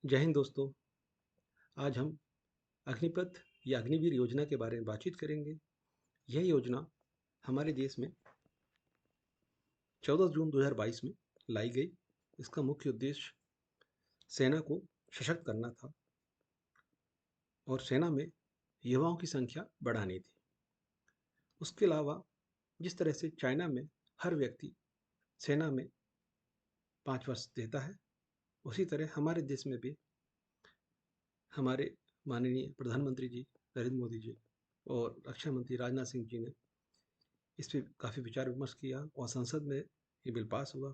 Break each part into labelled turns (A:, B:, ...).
A: जय हिंद दोस्तों। आज हम अग्निपथ या अग्निवीर योजना के बारे में बातचीत करेंगे। यह योजना हमारे देश में 14 जून 2022 में लाई गई। इसका मुख्य उद्देश्य सेना को सशक्त करना था और सेना में युवाओं की संख्या बढ़ानी थी। उसके अलावा जिस तरह से चाइना में हर व्यक्ति सेना में 5 वर्ष देता है, उसी तरह हमारे देश में भी हमारे माननीय प्रधानमंत्री जी नरेंद्र मोदी जी और रक्षा मंत्री राजनाथ सिंह जी ने इस पर काफ़ी विचार विमर्श किया और संसद में ये बिल पास हुआ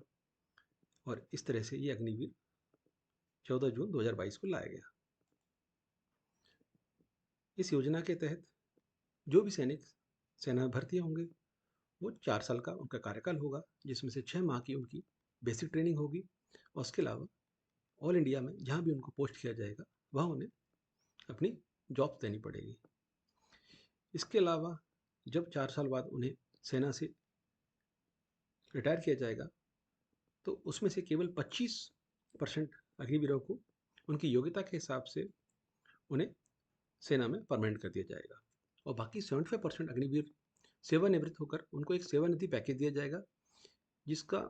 A: और इस तरह से ये अग्निवीर 14 जून 2022 को लाया गया। इस योजना के तहत जो भी सैनिक सेना में भर्ती होंगे वो 4 साल का उनका कार्यकाल होगा, जिसमें से 6 माह की उनकी बेसिक ट्रेनिंग होगी और उसके अलावा ऑल इंडिया में जहाँ भी उनको पोस्ट किया जाएगा वहाँ उन्हें अपनी जॉब देनी पड़ेगी। इसके अलावा जब 4 साल बाद उन्हें सेना से रिटायर किया जाएगा तो उसमें से केवल 25% अग्निवीरों को उनकी योग्यता के हिसाब से उन्हें सेना में परमानेंट कर दिया जाएगा और बाकी 75% अग्निवीर सेवानिवृत्त होकर उनको एक सेवानिधि पैकेज दिया जाएगा, जिसका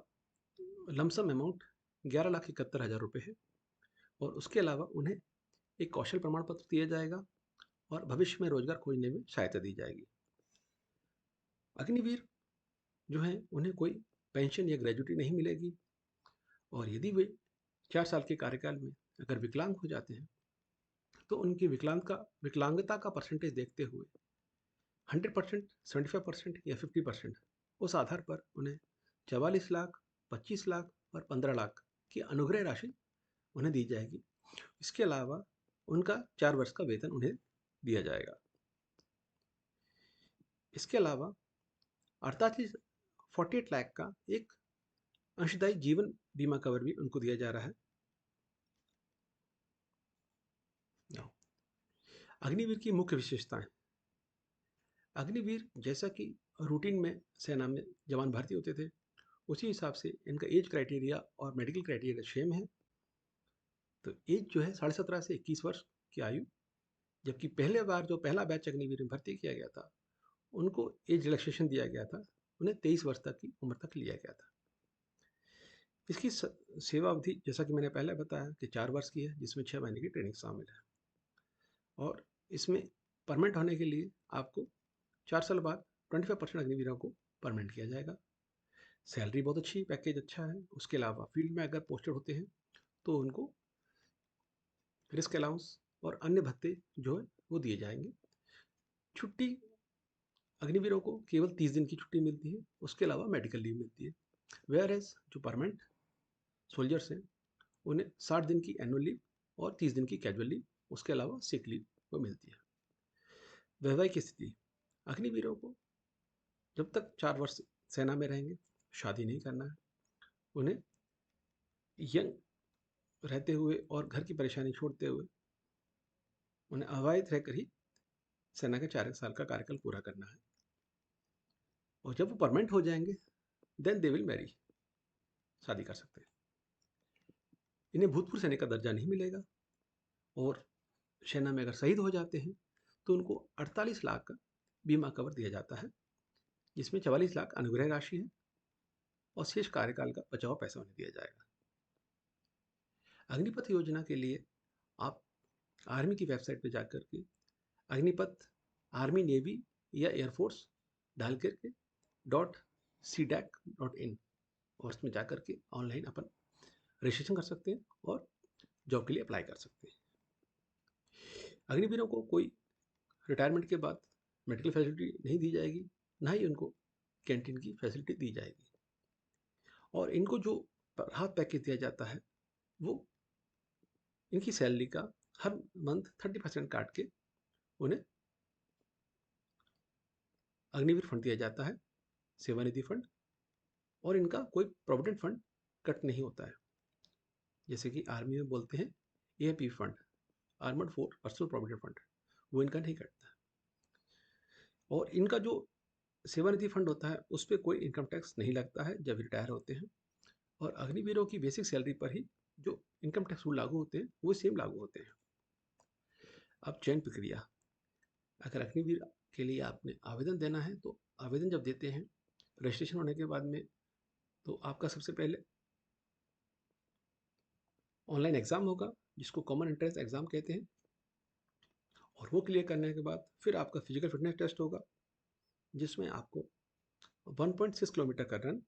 A: लमसम अमाउंट 11,71,000 रुपये है और उसके अलावा उन्हें एक कौशल प्रमाण पत्र दिया जाएगा और भविष्य में रोजगार खोजने में सहायता दी जाएगी। अग्निवीर जो हैं उन्हें कोई पेंशन या ग्रेजुटी नहीं मिलेगी और यदि वे 4 साल के कार्यकाल में अगर विकलांग हो जाते हैं तो उनकी विकलांगता का परसेंटेज देखते हुए 100%, 75% या 50% उस आधार पर उन्हें 44 लाख, 25 लाख और 15 लाख की अनुग्रह राशि उन्हें दी जाएगी। इसके अलावा उनका 4 वर्ष का वेतन उन्हें दिया जाएगा। इसके अलावा 48 लाख का एक अंशदायी जीवन बीमा कवर भी उनको दिया जा रहा है। अग्निवीर की मुख्य विशेषताएं। अग्निवीर जैसा कि रूटीन में सेना में जवान भर्ती होते थे, उसी हिसाब से इनका एज क्राइटेरिया और मेडिकल क्राइटेरिया सेम है। तो एज जो है 17.5 से 21 वर्ष की आयु, जबकि पहला बैच अग्निवीर में भर्ती किया गया था उनको एज रिलैक्सेशन दिया गया था, उन्हें 23 वर्ष तक की उम्र तक लिया गया था। इसकी सेवा अवधि जैसा कि मैंने पहले बताया कि 4 वर्ष की है, जिसमें 6 महीने की ट्रेनिंग शामिल है और इसमें परमानेंट होने के लिए आपको 4 साल बाद 25% अग्निवीरों को परमानेंट किया जाएगा। सैलरी बहुत अच्छी, पैकेज अच्छा है। उसके अलावा फील्ड में अगर पोस्टेड होते हैं तो उनको रिस्क अलाउंस और अन्य भत्ते जो है वो दिए जाएंगे। छुट्टी अग्निवीरों को केवल 30 दिन की छुट्टी मिलती है, उसके अलावा मेडिकल लीव मिलती है। वेयर एज जो परमानेंट सोल्जर्स हैं उन्हें 60 दिन की एनुअल लीव और 30 दिन की कैजुअल लीव, उसके अलावा सिक लीव वो मिलती है। वैवाहिक स्थिति, अग्निवीरों को जब तक 4 वर्ष सेना में रहेंगे शादी नहीं करना है। उन्हें यंग रहते हुए और घर की परेशानी छोड़ते हुए उन्हें अविवाहित रहकर ही सेना के 4 साल का कार्यकाल पूरा करना है और जब वो परमानेंट हो जाएंगे देन दे विल मैरी, शादी कर सकते हैं। इन्हें भूतपूर्व सैनिक का दर्जा नहीं मिलेगा और सेना में अगर शहीद हो जाते हैं तो उनको 48 लाख का बीमा कवर दिया जाता है, जिसमें 44 लाख अनुग्रह राशि है और शेष कार्यकाल का बचाव पैसा उन्हें दिया जाएगा। अग्निपथ योजना के लिए आप आर्मी की वेबसाइट पर जाकर के अग्निपथ आर्मी नेवी या एयरफोर्स डाल करके .cdac.in और उसमें जाकर के ऑनलाइन अपन रजिस्ट्रेशन कर सकते हैं और जॉब के लिए अप्लाई कर सकते हैं। अग्निवीरों को कोई रिटायरमेंट के बाद मेडिकल फैसिलिटी नहीं दी जाएगी, ना ही उनको कैंटीन की फैसिलिटी दी जाएगी और इनको जो राहत पैकेज दिया जाता है वो इनकी सैलरी का हर मंथ 30% काट के उन्हें अग्निवीर फंड दिया जाता है, सेवानिधि फंड, और इनका कोई प्रोविडेंट फंड कट नहीं होता है, जैसे कि आर्मी में बोलते हैं AAP fund, armoured force personal provident fund, वो इनका नहीं कटता। और इनका जो सेवानिधि फंड होता है उस पर कोई इनकम टैक्स नहीं लगता है जब रिटायर होते हैं और अग्निवीरों की बेसिक सैलरी पर ही जो इनकम टैक्स रूल लागू होते हैं वो सेम लागू होते हैं। अब चयन प्रक्रिया, अगर अग्निवीर के लिए आपने आवेदन देना है तो आवेदन जब देते हैं रजिस्ट्रेशन होने के बाद में, तो आपका सबसे पहले ऑनलाइन एग्ज़ाम होगा जिसको कॉमन एंट्रेंस एग्ज़ाम कहते हैं, और वो क्लियर करने के बाद फिर आपका फिजिकल फिटनेस टेस्ट होगा जिसमें आपको 1.6 किलोमीटर का रन,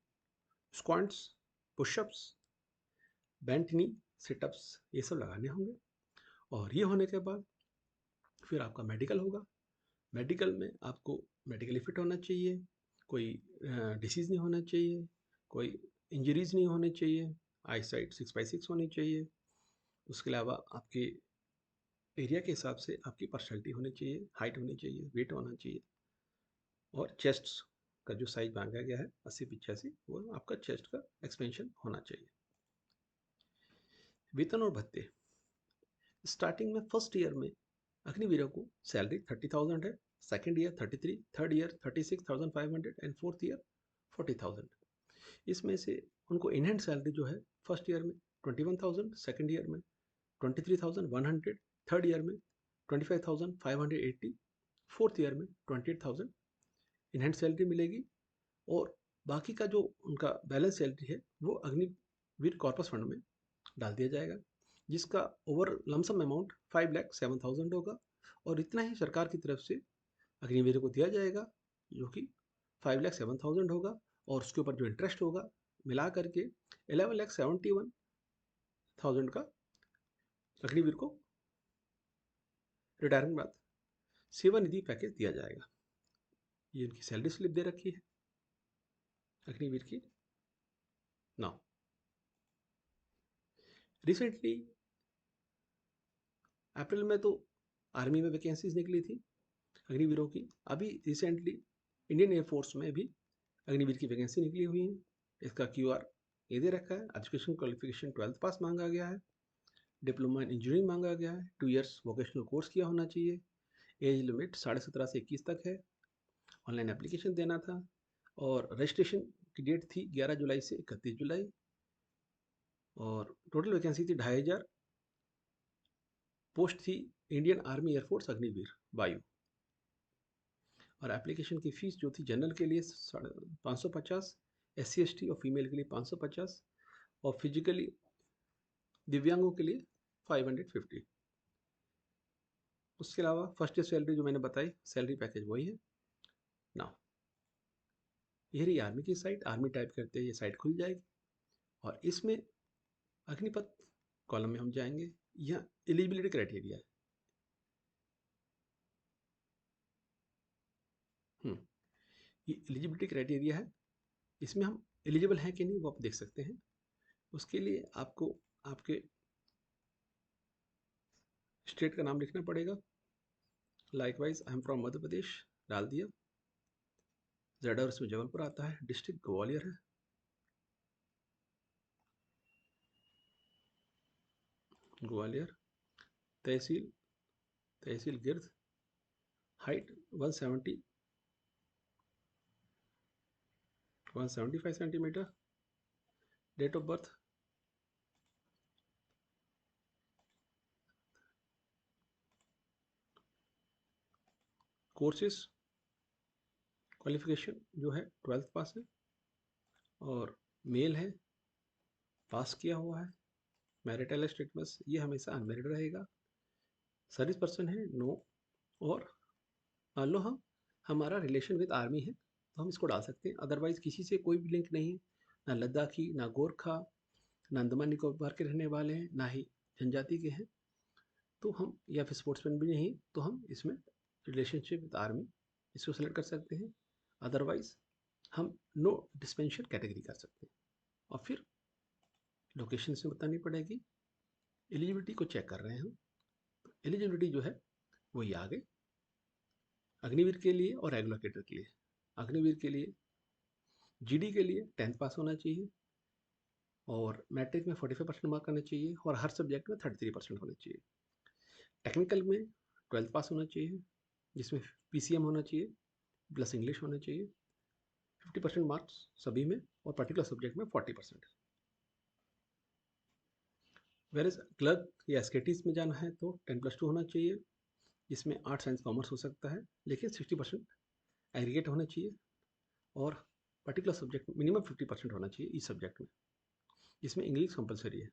A: स्क्वाट्स, पुशअप्स, बेंट नी, सिटअप्स ये सब लगाने होंगे। और ये होने के बाद फिर आपका मेडिकल होगा। मेडिकल में आपको मेडिकली फिट होना चाहिए, कोई डिसीज़ नहीं होना चाहिए, कोई इंजरीज नहीं होने चाहिए, आई साइट 6/6 होनी चाहिए। उसके अलावा आपके एरिया के हिसाब से आपकी पर्सनैलिटी होनी चाहिए, हाइट होनी चाहिए, वेट होना चाहिए, और चेस्ट का जो साइज मांगा गया है 80-85 वो आपका चेस्ट का एक्सपेंशन होना चाहिए। वेतन और भत्ते, स्टार्टिंग में फर्स्ट ईयर में अग्निवीरों को सैलरी 30,000 है, second year 33, third year 36,500 and fourth year 40,000। इसमें से उनको इनहैंड सैलरी जो है फर्स्ट ईयर में 21,000, सेकेंड ईयर में 23,100, थर्ड ईयर में 25,580, फोर्थ ईयर में 28,000 इनहैंड सैलरी मिलेगी। और बाकी का जो उनका बैलेंस सैलरी है वो अग्निवीर कॉर्पस फंड में डाल दिया जाएगा, जिसका ओवर लमसम अमाउंट 5,07,000 होगा। और इतना ही सरकार की तरफ से अग्निवीर को दिया जाएगा जो कि 5,07,000 होगा, और उसके ऊपर जो इंटरेस्ट होगा मिला करके 11,71,000 का अग्निवीर को रिटायरमेंट बाद सेवानिधि पैकेज दिया जाएगा। ये उनकी सैलरी स्लिप दे रखी है अग्निवीर की। नाउ रिसेंटली अप्रैल में तो आर्मी में वैकेंसीज निकली थी अग्निवीरों की। अभी रिसेंटली इंडियन एयरफोर्स में भी अग्निवीर की वैकेंसी निकली हुई है। इसका QR ये दे रखा है। एजुकेशन क्वालिफिकेशन 12th पास मांगा गया है, डिप्लोमा इन इंजीनियरिंग मांगा गया है, 2 इयर्स वोकेशनल कोर्स किया होना चाहिए, एज लिमिट 17.5 से 21 तक है, ऑनलाइन एप्लीकेशन देना था, और रजिस्ट्रेशन की डेट थी 11 जुलाई से 31 जुलाई, और टोटल वैकेंसी थी 2,500। पोस्ट थी इंडियन आर्मी एयरफोर्स अग्निवीर वायु। और एप्लीकेशन की फ़ीस जो थी जनरल के लिए 550, SC ST और फीमेल के लिए 550, और फिजिकली दिव्यांगों के लिए 550। उसके अलावा फर्स्ट ईयर सैलरी जो मैंने बताई, सैलरी पैकेज वही है। ना ये रही आर्मी की साइट। आर्मी टाइप करते ही ये साइट खुल जाएगी, और इसमें अग्निपथ कॉलम में हम जाएंगे। यह एलिजिबिलिटी क्राइटेरिया है। ये एलिजिबिलिटी क्राइटेरिया है, इसमें हम एलिजिबल हैं कि नहीं वो आप देख सकते हैं। उसके लिए आपको आपके स्टेट का नाम लिखना पड़ेगा। Likewise I am from Madhya Pradesh डाल दिया। जेडर इसमें जबलपुर आता है, डिस्ट्रिक्ट ग्वालियर है, ग्वालियर। तहसील तहसील Gird. Height 175 centimetre. Date of birth courses qualification जो है 12th पास है, और मेल है, पास किया हुआ है। मैरिटल स्टेटस ये हमेशा अनमेरिड रहेगा। सर्विस पर्सन है नो। और मान लो हम हमारा रिलेशन विद आर्मी है तो हम इसको डाल सकते हैं, अदरवाइज किसी से कोई भी लिंक नहीं है, ना लद्दाखी, ना गोरखा, ना अंडमान निकोबार के रहने वाले हैं, ना ही जनजाति के हैं, तो हम, या फिर स्पोर्ट्समैन भी नहीं, तो हम इसमें रिलेशनशिप विद आर्मी इसको सेलेक्ट कर सकते हैं। अदरवाइज हम नो डिस्पेंशन कैटेगरी कर सकते हैं। और फिर लोकेशन से बतानी पड़ेगी। एलिजिबिलिटी को चेक कर रहे हैं हम। एलिजिबिलिटी जो है वो ये आ गई अग्निवीर के लिए और रेगुलर कैडर के लिए। अग्निवीर के लिए GD के लिए 10th पास होना चाहिए, और मैट्रिक में 45% मार्क करना चाहिए, और हर सब्जेक्ट में 33% होना चाहिए। टेक्निकल में 12th पास होना चाहिए, जिसमें PCM होना चाहिए प्लस इंग्लिश होना चाहिए। 50% मार्क्स सभी में, और पर्टिकुलर सब्जेक्ट में 40%। वेरएज़ क्लर्क या एसकेटीज़ में जाना है तो 10+2 होना चाहिए, जिसमें आर्ट, साइंस, कॉमर्स हो सकता है, लेकिन 60% एग्रीगेट होना चाहिए और पर्टिकुलर सब्जेक्ट में मिनिमम 50% होना चाहिए इस सब्जेक्ट में, जिसमें इंग्लिश कंपलसरी है।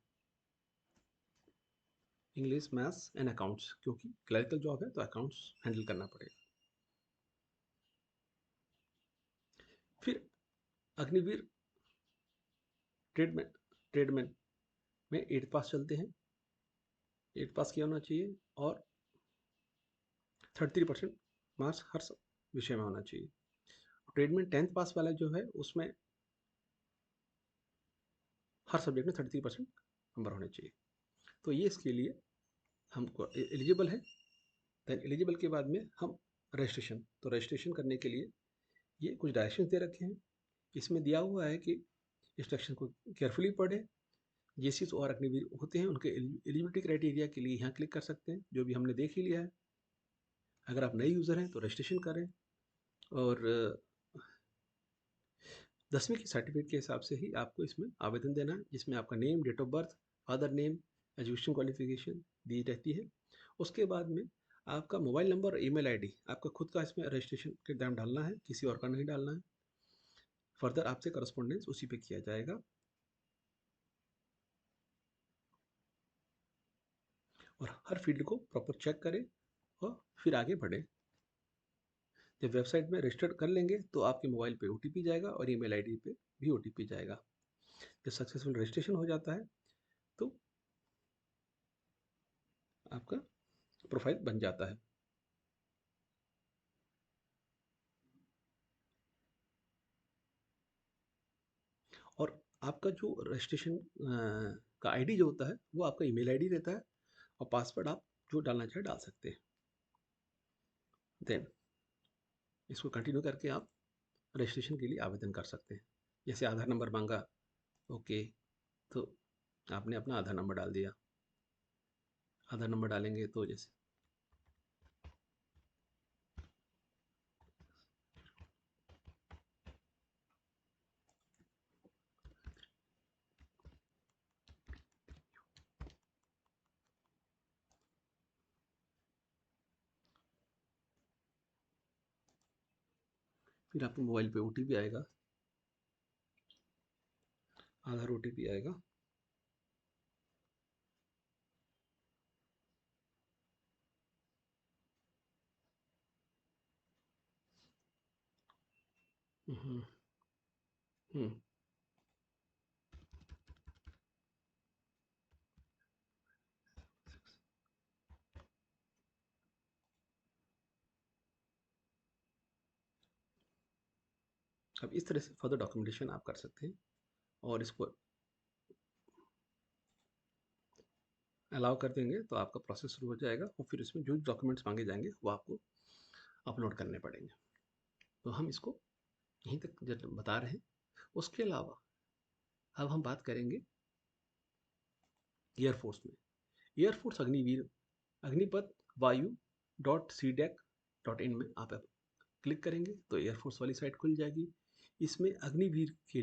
A: इंग्लिश, मैथ्स एंड अकाउंट्स, क्योंकि क्लरिकल जॉब है तो अकाउंट्स हैंडल करना पड़ेगा। फिर अग्निवीर ट्रेडमैन ट्रेडमैन में 8 पास चलते हैं, 8 पास किया होना चाहिए और 33% मार्क्स हर विषय में होना चाहिए। ट्रेडमैन 10th पास वाला जो है उसमें हर सब्जेक्ट में 33% नंबर होने चाहिए। तो ये इसके लिए हमको एलिजिबल है। देन एलिजिबल के बाद में हम रजिस्ट्रेशन, तो रजिस्ट्रेशन करने के लिए ये कुछ डायरेक्शन दे रखे हैं। इसमें दिया हुआ है कि इंस्ट्रक्शन को केयरफुली पढ़ें। जेसीस और अग्निवीर होते हैं, उनके एलिजिबिलिटी क्राइटेरिया के लिए यहाँ क्लिक कर सकते हैं, जो भी हमने देख ही लिया है। अगर आप नए यूज़र हैं तो रजिस्ट्रेशन करें और 10वीं की सर्टिफिकेट के हिसाब से ही आपको इसमें आवेदन देना है, जिसमें आपका name, date of birth, father name, education qualification दी रहती है। उसके बाद में आपका मोबाइल नंबर और ईमेल आईडी आपका खुद का इसमें रजिस्ट्रेशन के टाइम डालना है, किसी और का नहीं डालना है। फर्दर आपसे करस्पॉन्डेंस उसी पे किया जाएगा। और हर फील्ड को प्रॉपर चेक करें और फिर आगे बढ़ें। जब वेबसाइट में रजिस्टर कर लेंगे तो आपके मोबाइल पे ओटीपी जाएगा और ईमेल आईडी पे भी ओटीपी जाएगा। जब सक्सेसफुल रजिस्ट्रेशन हो जाता है तो आपका प्रोफाइल बन जाता है। और आपका जो रजिस्ट्रेशन का आईडी जो होता है वो आपका ईमेल आईडी रहता है और पासवर्ड आप जो डालना चाहे डाल सकते हैं। देन इसको कंटिन्यू करके आप रजिस्ट्रेशन के लिए आवेदन कर सकते हैं। जैसे आधार नंबर मांगा, ओके, तो आपने अपना आधार नंबर डाल दिया। आधार नंबर डालेंगे तो जैसे फिर आपके मोबाइल पे ओटीपी आएगा, आधार ओटीपी आएगा। हम्म, हम्म, अब इस तरह से फर्दर डॉक्यूमेंटेशन आप कर सकते हैं और इसको अलाउ कर देंगे तो आपका प्रोसेस शुरू हो जाएगा और फिर इसमें जो डॉक्यूमेंट्स मांगे जाएंगे वो आपको अपलोड करने पड़ेंगे। तो हम इसको यहीं तक बता रहे हैं। उसके अलावा अब हम बात करेंगे एयरफोर्स में। एयरफोर्स अग्निवीर अग्निपथ वायु .cdec.in में आप क्लिक करेंगे तो एयरफोर्स वाली साइट खुल जाएगी। इसमें अग्निवीर के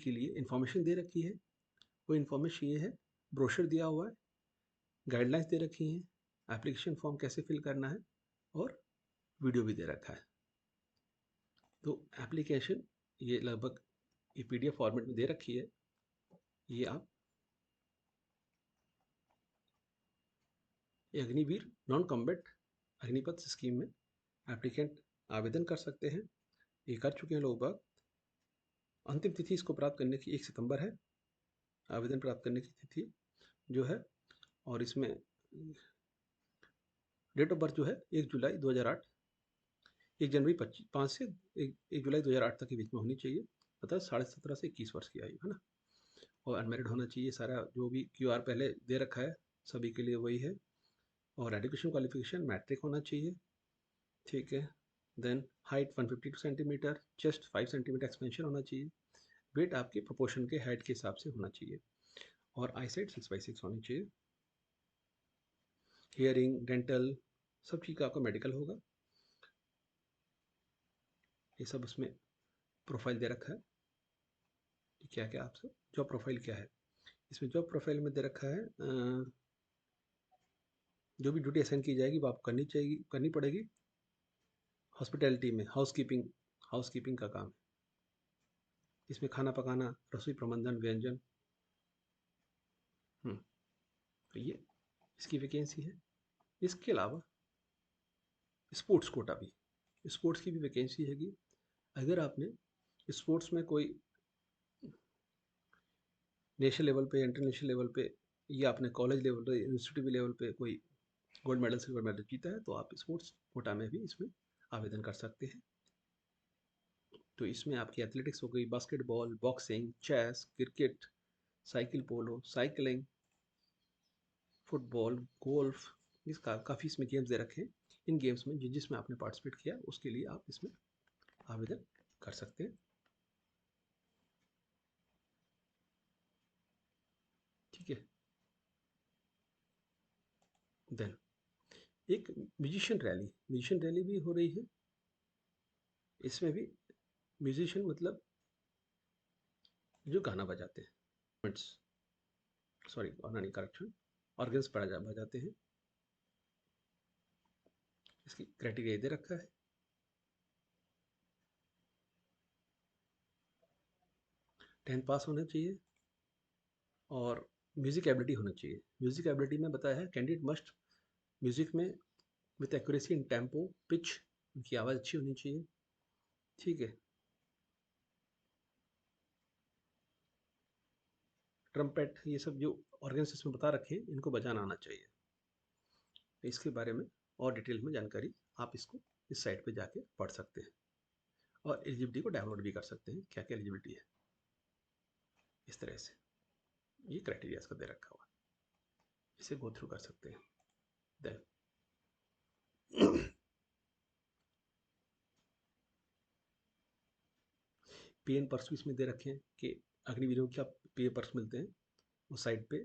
A: लिए इंफॉर्मेशन दे रखी है। वो इन्फॉर्मेशन ये है, ब्रोशर दिया हुआ है, गाइडलाइंस दे रखी हैं, एप्लीकेशन फॉर्म कैसे फिल करना है और वीडियो भी दे रखा है। तो एप्लीकेशन ये लगभग ये पीडीएफ फॉर्मेट में दे रखी है। ये आप ये Agniveer non combat Agnipath scheme में एप्लीकेंट आवेदन कर सकते हैं। ये कर चुके हैं लोग बाग। अंतिम तिथि इसको प्राप्त करने की 1 सितंबर है, आवेदन प्राप्त करने की तिथि जो है। और इसमें डेट ऑफ बर्थ जो है 1 जुलाई 2008, 1 जनवरी 5 से 1 जुलाई 2008 तक के बीच में होनी चाहिए। मतलब 17.5 से 21 वर्ष की आयु है ना। और अनमेरिड होना चाहिए। सारा जो भी क्यूआर पहले दे रखा है सभी के लिए वही है। और एजुकेशन क्वालिफिकेशन मैट्रिक होना चाहिए, ठीक है। Then height 152 centimetre, chest 5 centimetre expansion होना चाहिए। वेट आपके प्रोपोर्शन के हाइट के हिसाब से होना चाहिए और आईसाइट 6/6 होनी चाहिए। हियरिंग, डेंटल, सब चीज़ का आपका मेडिकल होगा। ये सब उसमें प्रोफाइल दे रखा है कि क्या क्या आपसे जॉब प्रोफाइल क्या है। इसमें जॉब प्रोफाइल में दे रखा है जो भी ड्यूटी असाइन की जाएगी वो आपको करनी पड़ेगी। हॉस्पिटैलिटी में हाउसकीपिंग का काम है। इसमें खाना पकाना, रसोई प्रबंधन, व्यंजन। तो ये इसकी वैकेंसी है। इसके अलावा स्पोर्ट्स कोटा भी, स्पोर्ट्स की भी वैकेंसी हैगी। अगर आपने स्पोर्ट्स में कोई नेशनल लेवल पे, इंटरनेशनल लेवल पे, या आपने कॉलेज लेवल पे, यूनिवर्सिटी लेवल पे कोई गोल्ड मेडल, सिल्वर मेडल जीता है, तो आप स्पोर्ट्स कोटा में भी इसमें आवेदन कर सकते हैं। तो इसमें आपकी एथलेटिक्स हो गई, basketball, boxing, chess, cricket, cycle polo, cycling, football, golf, इसका काफ़ी इसमें गेम्स दे रखे हैं। इन गेम्स में जिसमें आपने पार्टिसिपेट किया उसके लिए आप इसमें आवेदन कर सकते हैं। ठीक है। देन एक म्यूजिशियन रैली भी हो रही है। इसमें भी म्यूजिशियन मतलब जो गाना बजाते हैं, सॉरी गाना नहीं, करेक्शन, ऑर्गन्स बजाते हैं। इसकी क्राइटेरिया दे रखा है। 10th पास होना चाहिए और म्यूजिक एबिलिटी होना चाहिए। म्यूजिक एबिलिटी में बताया है कैंडिडेट मस्ट म्यूजिक में with accuracy in tempo, pitch, उनकी आवाज़ अच्छी होनी चाहिए। ठीक है। ट्रम्पेट, ये सब जो ऑर्गन्स इसमें बता रखे हैं इनको बजाना आना चाहिए। इसके बारे में और डिटेल में जानकारी आप इसको इस साइट पे जाके पढ़ सकते हैं और एलिजिबिलिटी को डाउनलोड भी कर सकते हैं, क्या क्या एलिजिबिलिटी है। इस तरह से ये क्राइटेरिया इसका दे रखा हुआ, इसे गो थ्रू कर सकते हैं। देन पीएन पर्स भी इसमें दे रखे हैं कि अग्निवीरों को क्या पीएन पर्स मिलते हैं। उस साइड पे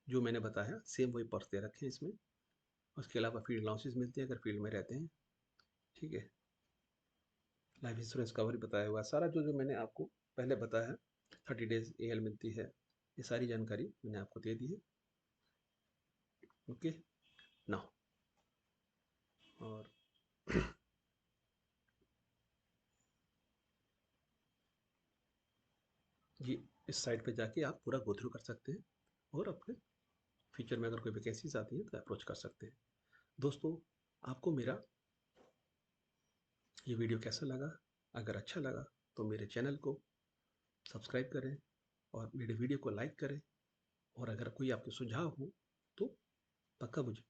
A: जो मैंने बताया सेम वही पर्स दे रखे हैं इसमें। उसके अलावा फील्ड अलाउंसेस मिलते हैं अगर फील्ड में रहते हैं। ठीक है। लाइफ इंश्योरेंस कवर बताया हुआ सारा जो मैंने आपको पहले बताया है। 30 डेज एएल मिलती है, ये सारी जानकारी मैंने आपको दे दी है। ओके नाउ, और ये इस साइट पे जाके आप पूरा गो थ्रू कर सकते हैं और अपने फ्यूचर में अगर कोई वैकेंसीज आती हैं तो अप्रोच कर सकते हैं। दोस्तों, आपको मेरा ये वीडियो कैसा लगा? अगर अच्छा लगा तो मेरे चैनल को सब्सक्राइब करें और मेरे वीडियो को लाइक करें, और अगर कोई आपके सुझाव हो तो पक्का मुझे